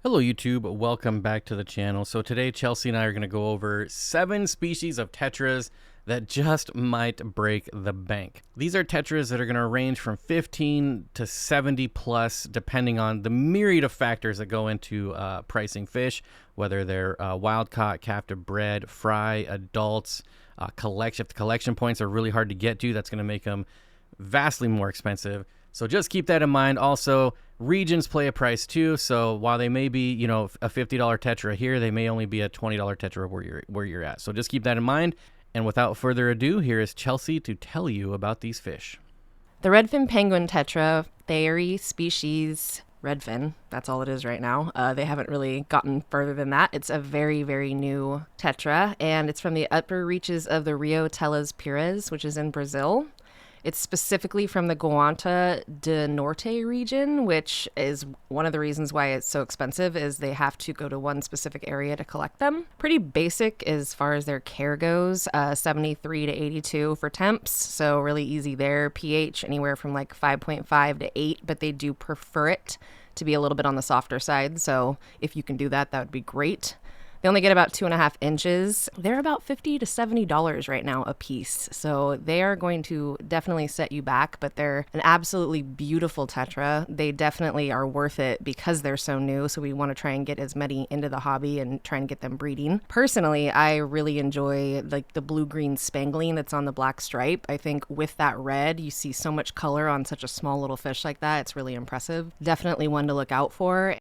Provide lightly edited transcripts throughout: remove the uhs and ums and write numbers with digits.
Hello YouTube, welcome back to the channel. So today Chelsea and I are going to go over 7 species of tetras that just might break the bank. These are tetras that are going to range from 15 to 70 plus depending on the myriad of factors that go into pricing fish, whether they're wild caught, captive bred, fry, adults, collection. If the collection points are really hard to get to, that's going to make them vastly more expensive. So just keep that in mind. Also, regions play a price too. So while they may be, a $50 tetra here, they may only be a $20 tetra where you're at. So just keep that in mind. And without further ado, here is Chelsea to tell you about these fish. The Redfin Penguin tetra, fairy species redfin, that's all it is right now. They haven't really gotten further than that. It's a very, very new tetra, and it's from the upper reaches of the Rio Teles Pires, which is in Brazil. It's specifically from the Guanta de Norte region, which is one of the reasons why it's so expensive, is they have to go to one specific area to collect them. Pretty basic as far as their care goes, 73 to 82 for temps, so really easy there. pH anywhere from like 5.5 to 8, but they do prefer it to be a little bit on the softer side, so if you can do that, that would be great. They only get about 2.5 inches. They're about $50 to $70 right now a piece. So they are going to definitely set you back, but they're an absolutely beautiful tetra. They definitely are worth it because they're so new. So we want to try and get as many into the hobby and try and get them breeding. Personally, I really enjoy like the blue-green spangling that's on the black stripe. I think with that red, you see so much color on such a small little fish like that. It's really impressive. Definitely one to look out for.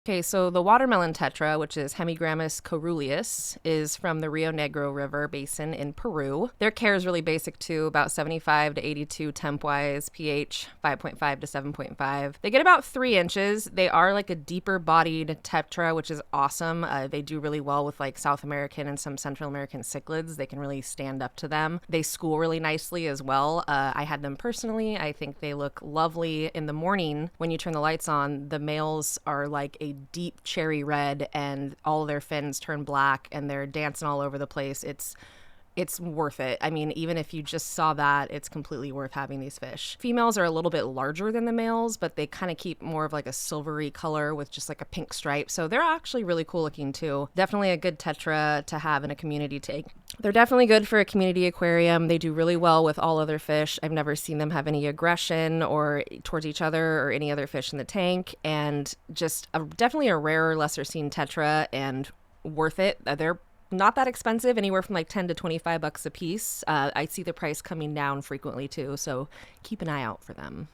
Okay, so the watermelon tetra, which is Hemigrammus coeruleus, is from the Rio Negro River basin in Peru. Their care is really basic too, about 75 to 82 temp-wise, pH 5.5 to 7.5. They get about 3 inches. They are like a deeper bodied tetra, which is awesome. They do really well with like South American and some Central American cichlids. They can really stand up to them. They school really nicely as well. I had them personally. I think they look lovely in the morning. When you turn the lights on, the males are like a deep cherry red and all of their fins turn black and they're dancing all over the place. It's worth it. I mean, even if you just saw that, it's completely worth having these fish. Females are a little bit larger than the males, but they kind of keep more of like a silvery color with just like a pink stripe. So they're actually really cool looking too. Definitely a good tetra to have in a community tank. They're definitely good for a community aquarium. They do really well with all other fish. I've never seen them have any aggression or towards each other or any other fish in the tank. And just definitely a rarer, lesser seen tetra and worth it. They're not that expensive, anywhere from like 10 to 25 bucks a piece. I see the price coming down frequently too, so keep an eye out for them.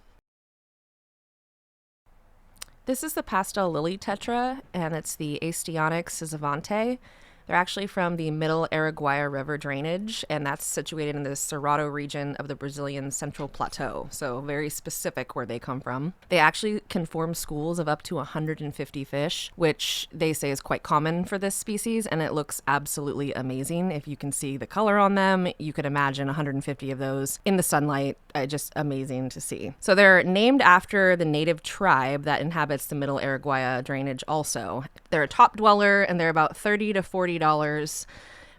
This is the Pastel lily tetra, and it's the Astyonyx sisavante. They're actually from the Middle Araguaia River drainage, and that's situated in the Cerrado region of the Brazilian Central Plateau, so very specific where they come from. They actually can form schools of up to 150 fish, which they say is quite common for this species, and it looks absolutely amazing. If you can see the color on them, you could imagine 150 of those in the sunlight. Just amazing to see. So they're named after the native tribe that inhabits the Middle Araguaia drainage also. They're a top dweller, and they're about $30 to $40,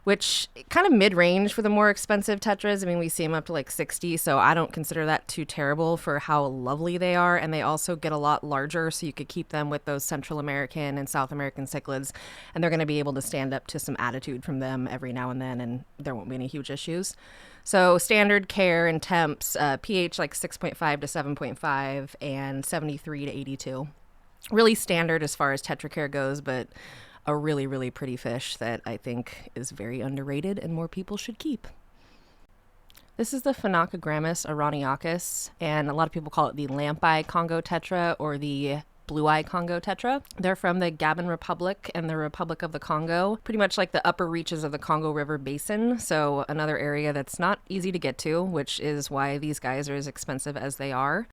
which kind of mid-range for the more expensive tetras. I mean, we see them up to like 60, so I don't consider that too terrible for how lovely they are. And they also get a lot larger, so you could keep them with those Central American and South American cichlids, and they're going to be able to stand up to some attitude from them every now and then, and there won't be any huge issues. So standard care and temps, pH like 6.5 to 7.5 and 73 to 82. Really standard as far as tetra care goes, but a really, really pretty fish that I think is very underrated and more people should keep. This is the Phenacogrammus aroniacus, and a lot of people call it the Lampai Congo tetra or the blue-eye Congo tetra. They're from the Gabon Republic and the Republic of the Congo, pretty much like the upper reaches of the Congo River basin, so another area that's not easy to get to, which is why these guys are as expensive as they are.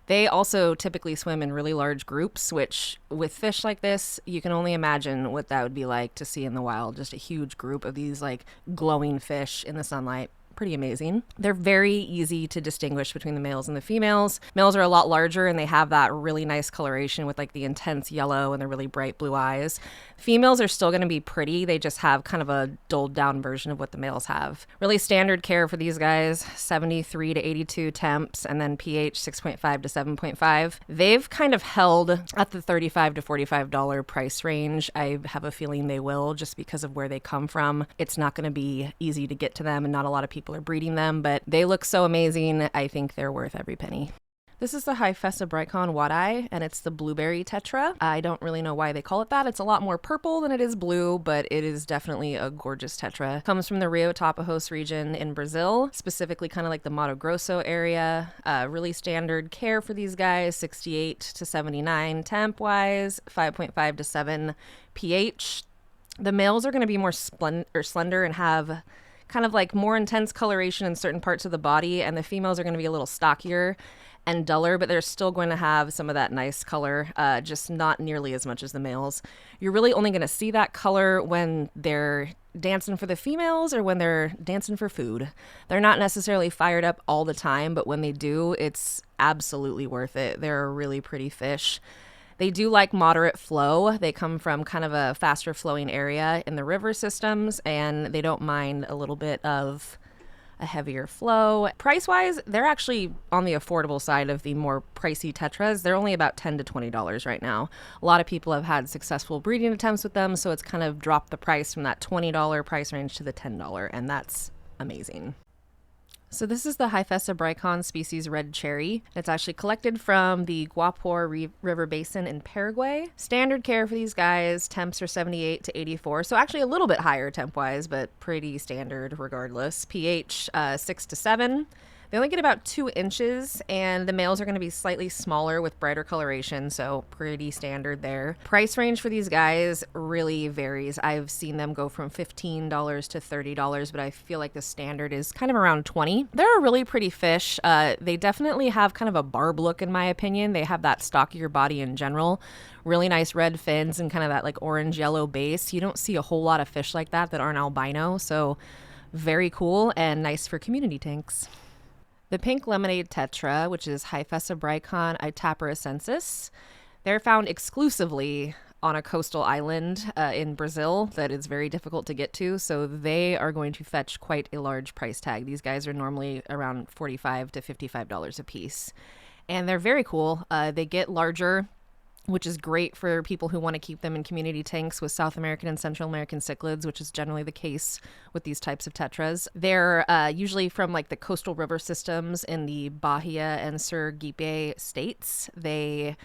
They also typically swim in really large groups, which with fish like this, you can only imagine what that would be like to see in the wild. Just a huge group of these like glowing fish in the sunlight. pretty amazing. They're very easy to distinguish between the males and the females. Males are a lot larger and they have that really nice coloration with like the intense yellow and the really bright blue eyes. Females are still going to be pretty. They just have kind of a dulled down version of what the males have. Really standard care for these guys, 73 to 82 temps, and then pH 6.5 to 7.5. They've kind of held at the $35 to $45 price range. I have a feeling they will, just because of where they come from. It's not going to be easy to get to them, and not a lot of people are breeding them, but they look so amazing. I think they're worth every penny. This is the Festa Bricon Wad-Eye, and it's the blueberry tetra. I don't really know why they call it that. It's a lot more purple than it is blue, but it is definitely a gorgeous tetra. Comes from the Rio Tapajós region in Brazil, specifically kind of like the Mato Grosso area. Really standard care for these guys, 68 to 79 temp-wise, 5.5 to 7 pH. The males are going to be more slender and have kind of like more intense coloration in certain parts of the body, and the females are going to be a little stockier and duller, but they're still going to have some of that nice color, just not nearly as much as the males. You're really only going to see that color when they're dancing for the females or when they're dancing for food. They're not necessarily fired up all the time, but when they do, it's absolutely worth it. They're a really pretty fish. They do like moderate flow. They come from kind of a faster flowing area in the river systems, and they don't mind a little bit of a heavier flow. Price-wise, they're actually on the affordable side of the more pricey tetras. They're only about $10 to $20 right now. A lot of people have had successful breeding attempts with them, so it's kind of dropped the price from that $20 price range to the $10, and that's amazing. So this is the Festa Bricon species red cherry. It's actually collected from the Guapor River Basin in Paraguay. Standard care for these guys, temps are 78 to 84. So actually a little bit higher temp-wise, but pretty standard regardless. pH 6 to 7. They only get about 2 inches, and the males are going to be slightly smaller with brighter coloration, so pretty standard there. Price range for these guys really varies. I've seen them go from $15 to $30, but I feel like the standard is kind of around $20. They're a really pretty fish. They definitely have kind of a barb look, in my opinion. They have that stockier body in general. Really nice red fins and kind of that like orange-yellow base. You don't see a whole lot of fish like that aren't albino, so very cool and nice for community tanks. The pink lemonade tetra, which is Festa Bricon itapiracensis, they're found exclusively on a coastal island in Brazil that is very difficult to get to, so they are going to fetch quite a large price tag. These guys are normally around $45 to $55 a piece, and they're very cool. They get larger, which is great for people who want to keep them in community tanks with South American and Central American cichlids, which is generally the case with these types of tetras. They're usually from like the coastal river systems in the Bahia and Sergipe states. They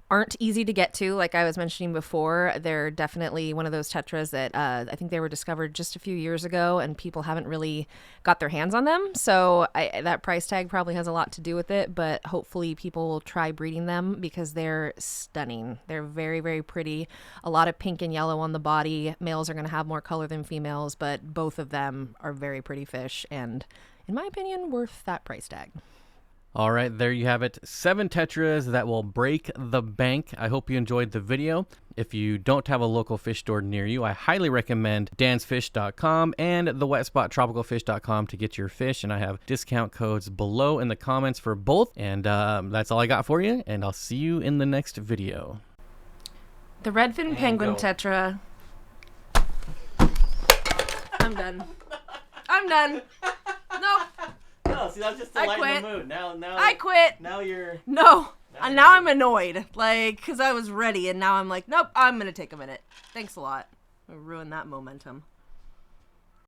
aren't easy to get to, like I was mentioning before. They're definitely one of those tetras that I think they were discovered just a few years ago, and people haven't really got their hands on them. So that price tag probably has a lot to do with it, but hopefully people will try breeding them because they're stunning. They're very, very pretty. A lot of pink and yellow on the body. Males are going to have more color than females, but both of them are very pretty fish and, in my opinion, worth that price tag. All right, there you have it. 7 tetras that will break the bank. I hope you enjoyed the video. If you don't have a local fish store near you, I highly recommend dansfish.com and thewetspot.tropicalfish.com to get your fish. And I have discount codes below in the comments for both. And that's all I got for you. And I'll see you in the next video. The Redfin Penguin tetra. I'm done. I'm done. Nope. No, see, that's just to lighten the mood. Now, I quit. Now you're... No. Now I'm annoyed. Like, because I was ready, and now I'm like, nope, I'm going to take a minute. Thanks a lot. I ruined that momentum.